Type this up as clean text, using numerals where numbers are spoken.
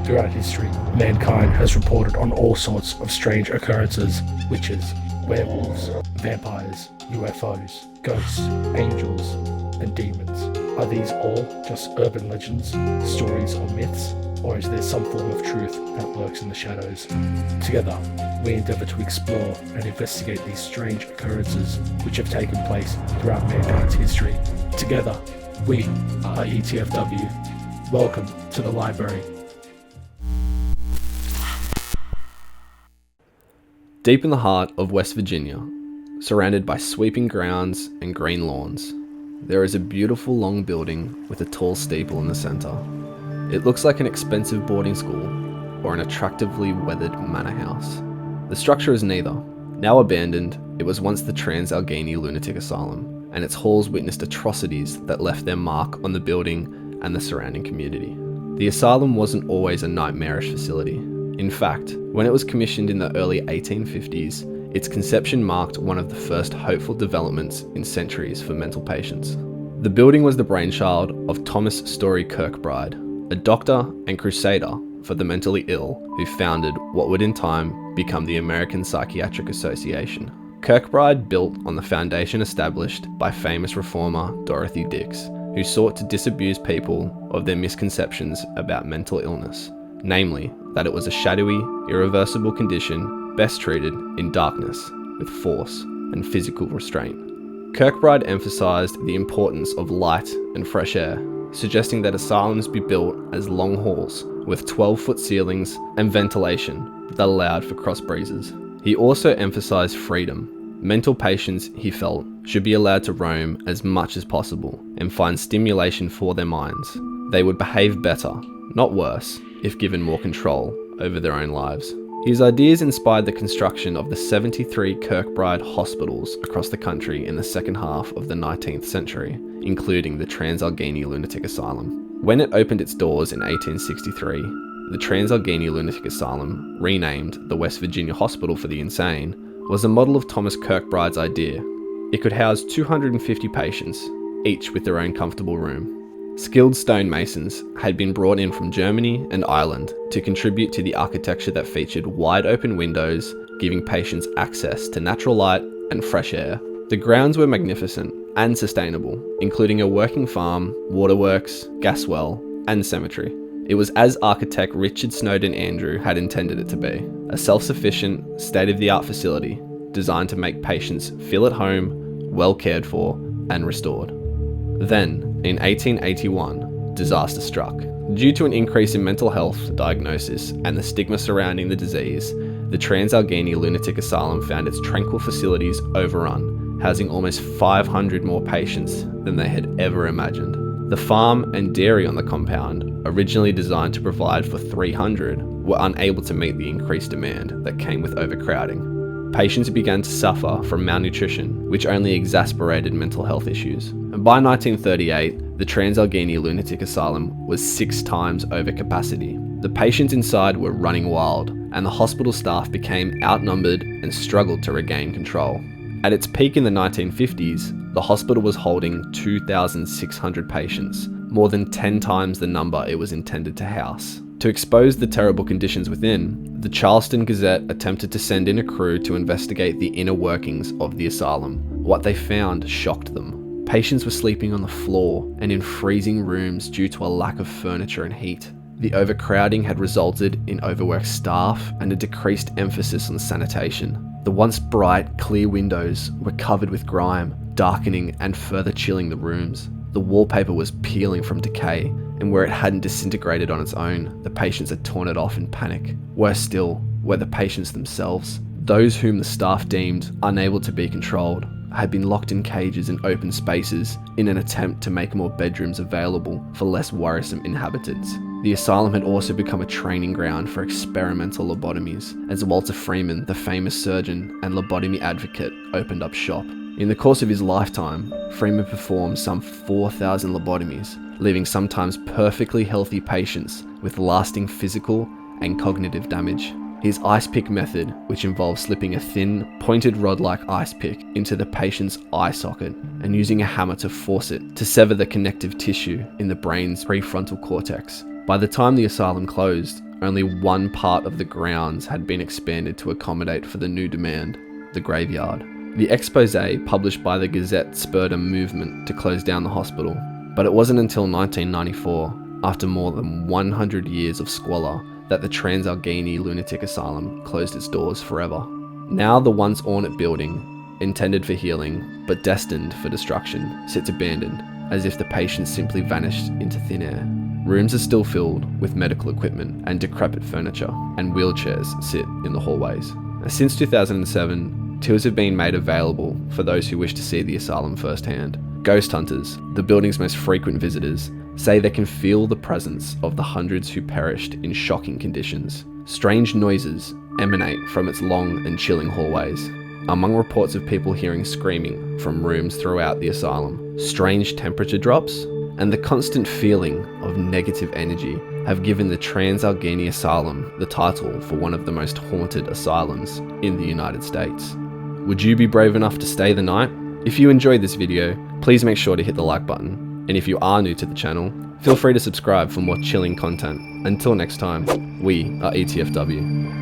Throughout history, mankind has reported on all sorts of strange occurrences: witches, werewolves, vampires, UFOs, ghosts, angels, and demons. Are these all just urban legends, stories, or myths? Or is there some form of truth that lurks in the shadows? Together, we endeavour to explore and investigate these strange occurrences which have taken place throughout mankind's history. Together, we are ETFW. Welcome to the library. Deep in the heart of West Virginia, surrounded by sweeping grounds and green lawns, there is a beautiful long building with a tall steeple in the centre. It looks like an expensive boarding school or an attractively weathered manor house. The structure is neither. Now abandoned, it was once the Trans Allegheny Lunatic Asylum, and its halls witnessed atrocities that left their mark on the building and the surrounding community. The asylum wasn't always a nightmarish facility. In fact, when it was commissioned in the early 1850s, its conception marked one of the first hopeful developments in centuries for mental patients. The building was the brainchild of Thomas Story Kirkbride, a doctor and crusader for the mentally ill who founded what would in time become the American Psychiatric Association. Kirkbride built on the foundation established by famous reformer Dorothy Dix, who sought to disabuse people of their misconceptions about mental illness, namely that it was a shadowy, irreversible condition best treated in darkness, with force and physical restraint. Kirkbride emphasised the importance of light and fresh air, suggesting that asylums be built as long halls with 12-foot ceilings and ventilation that allowed for cross breezes. He also emphasised freedom. Mental patients, he felt, should be allowed to roam as much as possible and find stimulation for their minds. They would behave better, not worse, if given more control over their own lives. His ideas inspired the construction of the 73 Kirkbride hospitals across the country in the second half of the 19th century, including the Trans Allegheny Lunatic Asylum. When it opened its doors in 1863, the Trans Allegheny Lunatic Asylum, renamed the West Virginia Hospital for the Insane, was a model of Thomas Kirkbride's idea. It could house 250 patients, each with their own comfortable room. Skilled stonemasons had been brought in from Germany and Ireland to contribute to the architecture that featured wide open windows, giving patients access to natural light and fresh air. The grounds were magnificent and sustainable, including a working farm, waterworks, gas well, and cemetery. It was as architect Richard Snowden Andrew had intended it to be, a self-sufficient, state-of-the-art facility designed to make patients feel at home, well cared for, and restored. Then, in 1881, disaster struck. Due to an increase in mental health diagnosis and the stigma surrounding the disease, the Trans Allegheny Lunatic Asylum found its tranquil facilities overrun, housing almost 500 more patients than they had ever imagined. The farm and dairy on the compound, originally designed to provide for 300, were unable to meet the increased demand that came with overcrowding. Patients began to suffer from malnutrition, which only exacerbated mental health issues. And by 1938, the Trans Allegheny Lunatic Asylum was 6 times over capacity. The patients inside were running wild, and the hospital staff became outnumbered and struggled to regain control. At its peak in the 1950s, the hospital was holding 2,600 patients, more than 10 times the number it was intended to house. To expose the terrible conditions within, the Charleston Gazette attempted to send in a crew to investigate the inner workings of the asylum. What they found shocked them. Patients were sleeping on the floor and in freezing rooms due to a lack of furniture and heat. The overcrowding had resulted in overworked staff and a decreased emphasis on sanitation. The once bright, clear windows were covered with grime, darkening and further chilling the rooms. The wallpaper was peeling from decay, and where it hadn't disintegrated on its own, the patients had torn it off in panic. Worse still, were the patients themselves. Those whom the staff deemed unable to be controlled had been locked in cages in open spaces in an attempt to make more bedrooms available for less worrisome inhabitants. The asylum had also become a training ground for experimental lobotomies, as Walter Freeman, the famous surgeon and lobotomy advocate, opened up shop. In the course of his lifetime, Freeman performed some 4,000 lobotomies, leaving sometimes perfectly healthy patients with lasting physical and cognitive damage. His ice pick method, which involves slipping a thin, pointed rod-like ice pick into the patient's eye socket and using a hammer to force it to sever the connective tissue in the brain's prefrontal cortex. By the time the asylum closed, only one part of the grounds had been expanded to accommodate for the new demand, the graveyard. The expose published by the Gazette spurred a movement to close down the hospital, but it wasn't until 1994, after more than 100 years of squalor, that the Trans Allegheny Lunatic Asylum closed its doors forever. Now the once ornate building, intended for healing, but destined for destruction, sits abandoned, as if the patients simply vanished into thin air. Rooms are still filled with medical equipment and decrepit furniture, and wheelchairs sit in the hallways. Since 2007, tours have been made available for those who wish to see the asylum firsthand. Ghost hunters, the building's most frequent visitors, say they can feel the presence of the hundreds who perished in shocking conditions. Strange noises emanate from its long and chilling hallways. Among reports of people hearing screaming from rooms throughout the asylum, strange temperature drops, and the constant feeling of negative energy have given the Trans Allegheny Asylum the title for one of the most haunted asylums in the United States. Would you be brave enough to stay the night? If you enjoyed this video, please make sure to hit the like button. And if you are new to the channel, feel free to subscribe for more chilling content. Until next time, we are ETFW.